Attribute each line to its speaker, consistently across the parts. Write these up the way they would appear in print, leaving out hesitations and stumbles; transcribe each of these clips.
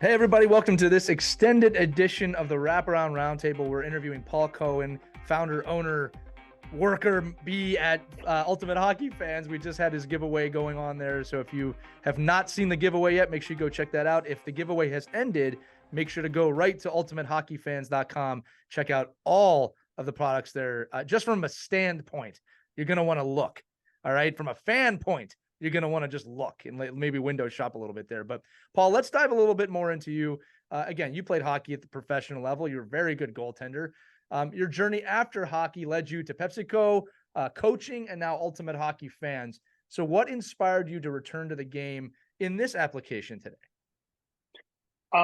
Speaker 1: Hey, everybody, welcome to this extended edition of the Wraparound Roundtable. We're interviewing Paul Cohen, founder, owner, worker bee at Ultimate Hockey Fans. We just had his giveaway going on there. So if you have not seen the giveaway yet, make sure you go check that out. If the giveaway has ended, make sure to go right to ultimatehockeyfans.com. Check out all of the products there. Just from a standpoint, you're going to want to look. All right. From a fan point, you're going to want to just look and maybe window shop a little bit there. But Paul, let's dive a little bit more into you. Again, you played hockey at the professional level. You're a very good goaltender. Your journey after hockey led you to PepsiCo, coaching, and now Ultimate Hockey Fans. So what inspired you to return to the game in this application today?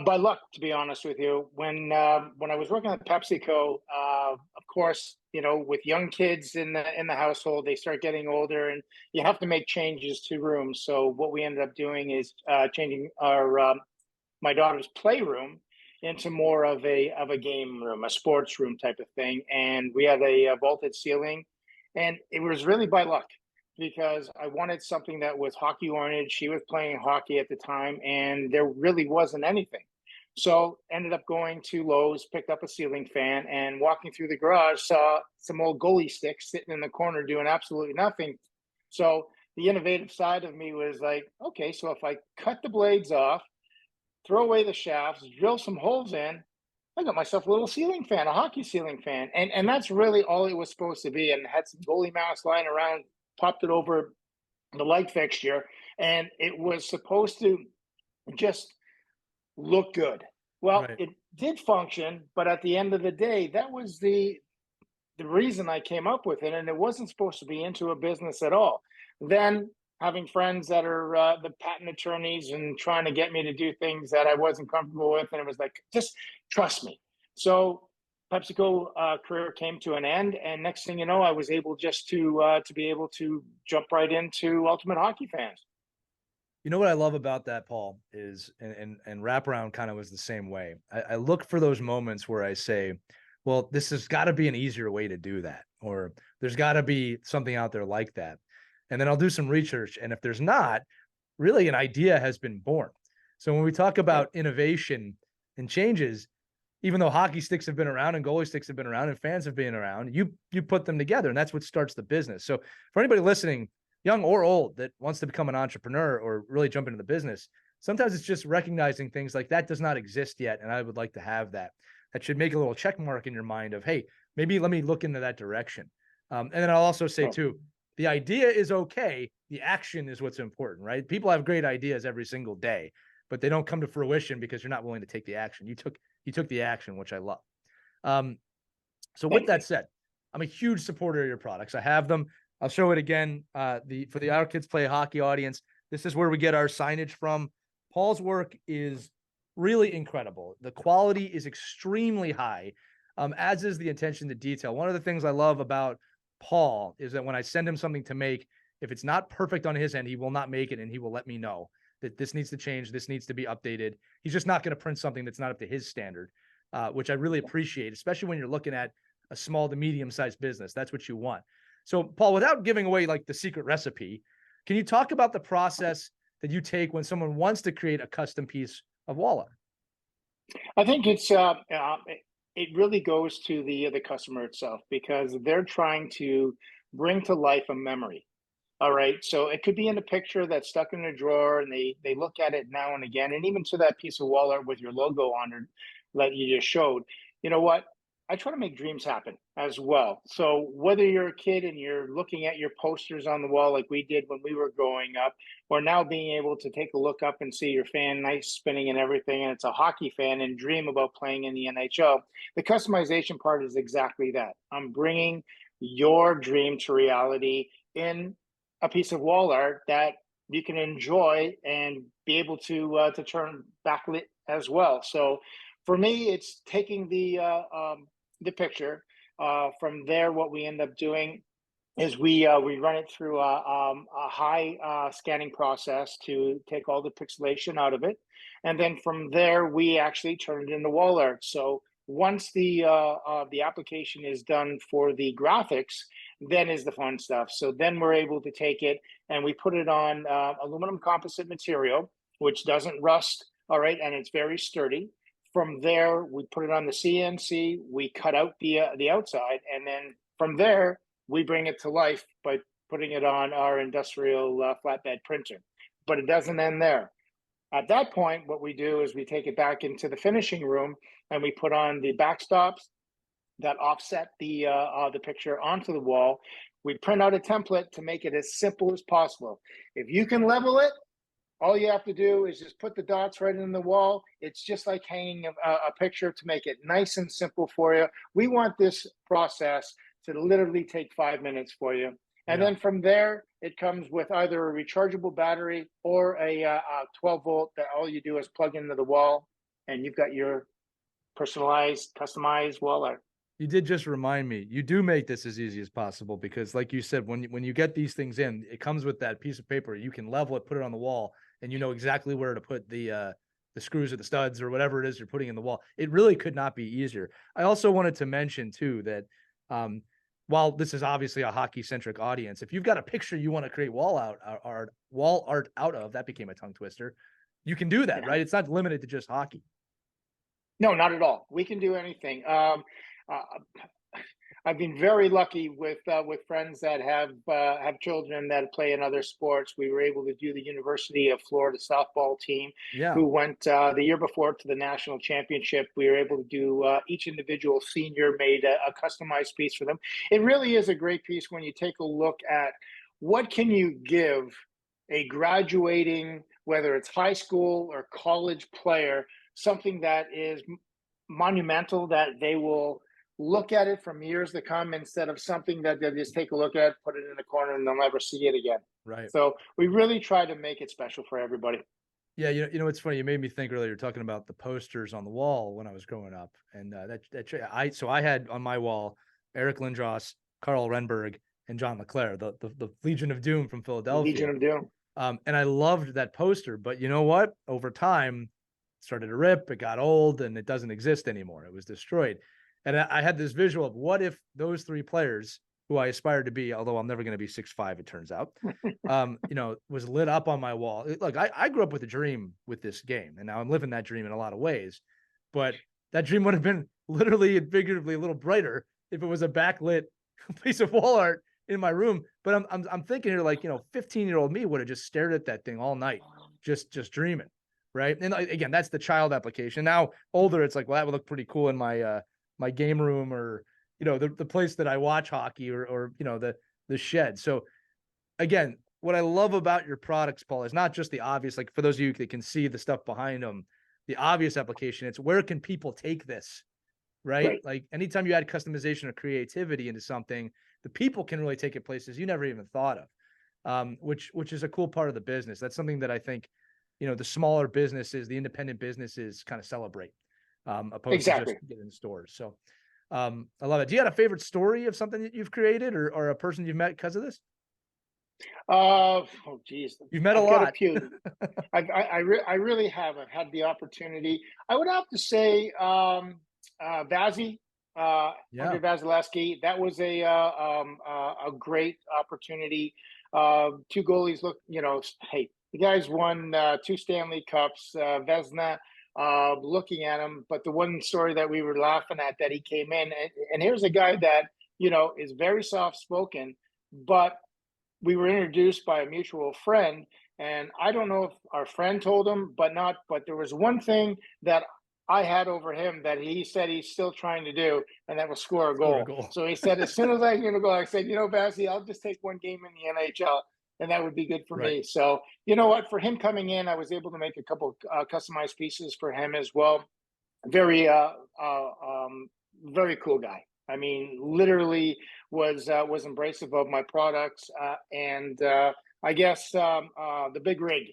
Speaker 2: By luck, to be honest with you, when I was working at PepsiCo, of course, with young kids in the household, they start getting older, and you have to make changes to rooms. So what we ended up doing is changing our my daughter's playroom into more of a game room, a sports room type of thing, and we had a vaulted ceiling, and it was really by luck because I wanted something that was hockey oriented. She was playing hockey at the time, and there really wasn't anything. So ended up going to Lowe's, picked up a ceiling fan, and walking through the garage saw some old goalie sticks sitting in the corner doing absolutely nothing. So the innovative side of me was like, okay, so if I cut the blades off, throw away the shafts, drill some holes in, I got myself a little ceiling fan, a hockey ceiling fan. And that's really all it was supposed to be. And had some goalie mouse lying around, popped it over the light fixture, and it was supposed to just look good. Well,
Speaker 1: Right.
Speaker 2: it did function, but at the end of the day, that was the reason I came up with it, and it wasn't supposed to be into a business at all. Then having friends that are the patent attorneys and trying to get me to do things that I wasn't comfortable with, and it was like, just trust me. So PepsiCo career came to an end, and next thing you know, I was able just to be able to jump right into Ultimate Hockey Fans.
Speaker 1: You know what I love about that, Paul, is and wraparound kind of was the same way. I look for those moments where I say, well, this has got to be an easier way to do that, or there's got to be something out there like that. And then I'll do some research. And if there's not, really an idea has been born. So when we talk
Speaker 2: Right.
Speaker 1: about innovation and changes, even though hockey sticks have been around and goalie sticks have been around and fans have been around, you put them together, and that's what starts the business. So for anybody listening, young or old, that wants to become an entrepreneur or really jump into the business, sometimes it's just recognizing things like that does not exist yet, and I would like to have that. That should make a little check mark in your mind of, hey, maybe let me look into that direction. And then I'll also say
Speaker 2: Oh,
Speaker 1: too, the idea is okay. The action is what's important, right? People have great ideas every single day, but they don't come to fruition because you're not willing to take the action. You took the action, which I love. Um, so with
Speaker 2: thank you.
Speaker 1: that said, I'm a huge supporter of your products. I have them. I'll show it again. The for the Our Kids Play Hockey audience, this is where we get our signage from. Paul's work is really incredible. The quality is extremely high, as is the attention to detail. One of the things I love about Paul is that when I send him something to make, if it's not perfect on his end, he will not make it, and he will let me know that this needs to change, this needs to be updated. He's just not going to print something that's not up to his standard, which I really appreciate, especially when you're looking at a small to medium sized business. That's what you want. So, Paul, without giving away like the secret recipe, can you talk about the process that you take when someone wants to create a custom piece of wall art?
Speaker 2: I think it really goes to the customer itself because they're trying to bring to life a memory. All right. So it could be in a picture that's stuck in a drawer and they look at it now and again. And even to that piece of wall art with your logo on it that you just showed, you know what? I try to make dreams happen as well. So whether you're a kid and you're looking at your posters on the wall like we did when we were growing up, or now being able to take a look up and see your fan nice spinning and everything, and it's a hockey fan and dream about playing in the NHL, the customization part is exactly that. I'm bringing your dream to reality in a piece of wall art that you can enjoy and be able to turn backlit as well. So for me, it's taking the picture. From there, what we end up doing is we run it through a high scanning process to take all the pixelation out of it, and then from there we actually turn it into wall art. So once the application is done for the graphics, then is the fun stuff. So then we're able to take it and we put it on aluminum composite material, which doesn't rust all right, and it's very sturdy. From there, we put it on the CNC, we cut out the outside, and then from there, we bring it to life by putting it on our industrial flatbed printer. But it doesn't end there. At that point, what we do is we take it back into the finishing room and we put on the backstops that offset the picture onto the wall. We print out a template to make it as simple as possible. If you can level it, all you have to do is just put the dots right in the wall. It's just like hanging a picture to make it nice and simple for you. We want this process to literally take 5 minutes for you. And then from there, it comes with either a rechargeable battery or a 12 volt that all you do is plug into the wall, and you've got your personalized, customized wall art.
Speaker 1: You did just remind me, you do make this as easy as possible, because like you said, when you get these things in, it comes with that piece of paper. You can level it, put it on the wall, and you know exactly where to put the screws or the studs or whatever it is you're putting in the wall. It really could not be easier. I also wanted to mention too that while this is obviously a hockey centric audience, if you've got a picture you want to create wall art out of, that became a tongue twister, you can do that, right? It's not limited to just hockey.
Speaker 2: No, not at all. We can do anything. I've been very lucky with friends that have children that play in other sports. We were able to do the University of Florida softball team, who went the year before to the national championship. We were able to do each individual senior made a customized piece for them. It really is a great piece when you take a look at what can you give a graduating, whether it's high school or college player, something that is monumental, that they will look at it from years to come, instead of something that they just take a look at, put it in the corner, and they'll never see it again.
Speaker 1: Right.
Speaker 2: So we really try to make it special for everybody.
Speaker 1: Yeah, you know, it's funny. You made me think earlier, talking about the posters on the wall when I was growing up, and I had on my wall Eric Lindros, Carl Renberg, and John LeClaire, the Legion of Doom from Philadelphia.
Speaker 2: Legion of Doom.
Speaker 1: And I loved that poster, but you know what? Over time, it started to rip. It got old, and it doesn't exist anymore. It was destroyed. And I had this visual of what if those three players, who I aspired to be, although I'm never going to be 6'5", it turns out, you know, was lit up on my wall. Look, I grew up with a dream with this game, and now I'm living that dream in a lot of ways. But that dream would have been literally and figuratively a little brighter if it was a backlit piece of wall art in my room. But I'm thinking here, like, you know, 15-year-old me would have just stared at that thing all night, just dreaming, right? And again, that's the child application. Now older, it's like, well, that would look pretty cool in my my game room, or, you know, the place that I watch hockey, or you know, the shed. So again, what I love about your products, Paul, is not just the obvious, like for those of you that can see the stuff behind them, the obvious application. It's where can people take this, right? Like anytime you add customization or creativity into something, the people can really take it places you never even thought of, which is a cool part of the business. That's something that I think, you know, the smaller businesses, the independent businesses kind of celebrate, opposed to just getting in stores. So I love it. Do you have a favorite story of something that you've created, or a person you've met because of this?
Speaker 2: Oh geez,
Speaker 1: You've met a lot.
Speaker 2: A few. I really haven't had the opportunity. I would have to say Vazzy, Andre Vasilevsky. That was a great opportunity. Two goalies look, you know, hey, the guys won 2 Stanley Cups. Vezina, looking at him, but the one story that we were laughing at, that he came in, and here's a guy that, you know, is very soft spoken, but we were introduced by a mutual friend, and I don't know if our friend told him, but there was one thing that I had over him that he said he's still trying to do, and that was score a goal. So he said, as soon as I get a goal, I said, you know, Vazzy, I'll just take one game in the NHL, and that would be good for me. So, you know what, for him coming in, I was able to make a couple customized pieces for him as well. Very, very cool guy. I mean, literally was embracive of my products, and I guess the big rig.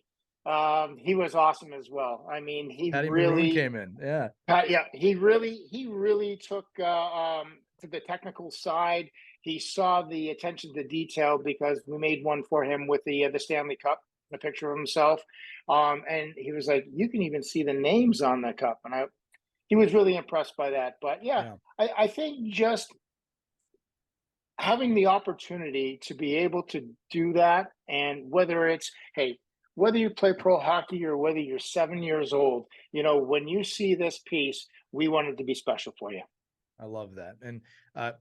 Speaker 2: He was awesome as well. I mean, he
Speaker 1: Patty
Speaker 2: really
Speaker 1: Maroon came in. Yeah.
Speaker 2: He really took to the technical side. He saw the attention to detail, because we made one for him with the Stanley Cup, a picture of himself, and he was like, "You can even see the names on the cup," and he was really impressed by that. But I think just having the opportunity to be able to do that, and whether it's, hey, whether you play pro hockey or whether you're 7 years old, when you see this piece, we want it to be special for you.
Speaker 1: I love that. And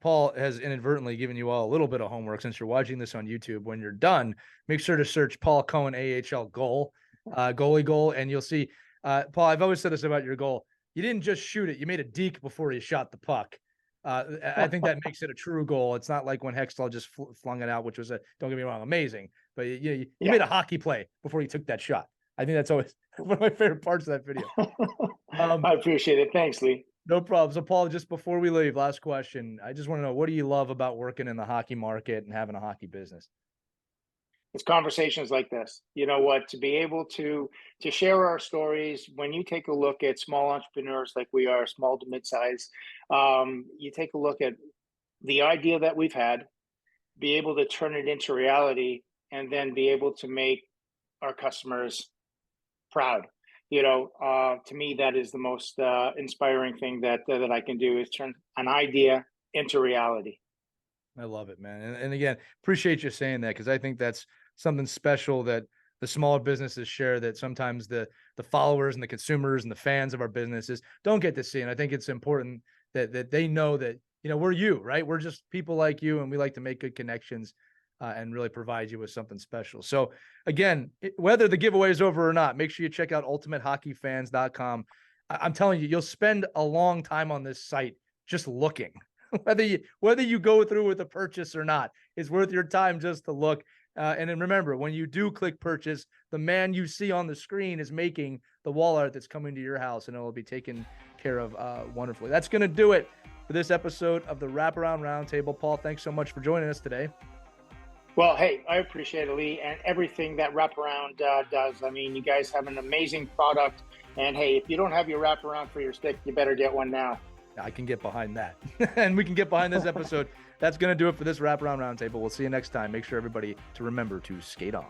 Speaker 1: Paul has inadvertently given you all a little bit of homework since you're watching this on YouTube. When you're done, make sure to search Paul Cohen AHL goal, goalie goal, and you'll see. Paul, I've always said this about your goal. You didn't just shoot it; you made a deke before you shot the puck. I think that makes it a true goal. It's not like when Hextall just flung it out, which was don't get me wrong, amazing. But you made a hockey play before you took that shot. I think that's always one of my favorite parts of that video.
Speaker 2: I appreciate it. Thanks, Lee.
Speaker 1: No problem. So, Paul, just before we leave, last question. I just want to know, what do you love about working in the hockey market and having a hockey business?
Speaker 2: It's conversations like this. You know what? To be able to share our stories. When you take a look at small entrepreneurs like we are, small to mid-size, you take a look at the idea that we've had, be able to turn it into reality, and then be able to make our customers proud. To me, that is the most inspiring thing that I can do, is turn an idea into reality.
Speaker 1: I love it, man. And again, appreciate you saying that, because I think that's something special that the smaller businesses share, that sometimes the followers and the consumers and the fans of our businesses don't get to see. And I think it's important that they know that, we're you, right? We're just people like you, and we like to make good connections and really provide you with something special. So again, whether the giveaway is over or not, make sure you check out ultimatehockeyfans.com. I'm telling you, you'll spend a long time on this site just looking. Whether you go through with a purchase or not, it's worth your time just to look. And then remember, when you do click purchase, the man you see on the screen is making the wall art that's coming to your house, and it will be taken care of wonderfully. That's going to do it for this episode of the Wraparound Roundtable. Paul, thanks so much for joining us today.
Speaker 2: Well, hey, I appreciate it, Lee, and everything that Wraparound does. I mean, you guys have an amazing product, and hey, if you don't have your wraparound for your stick, you better get one now.
Speaker 1: I can get behind that. And we can get behind this episode. That's going to do it for this Wraparound Roundtable. We'll see you next time. Make sure everybody to remember to skate on.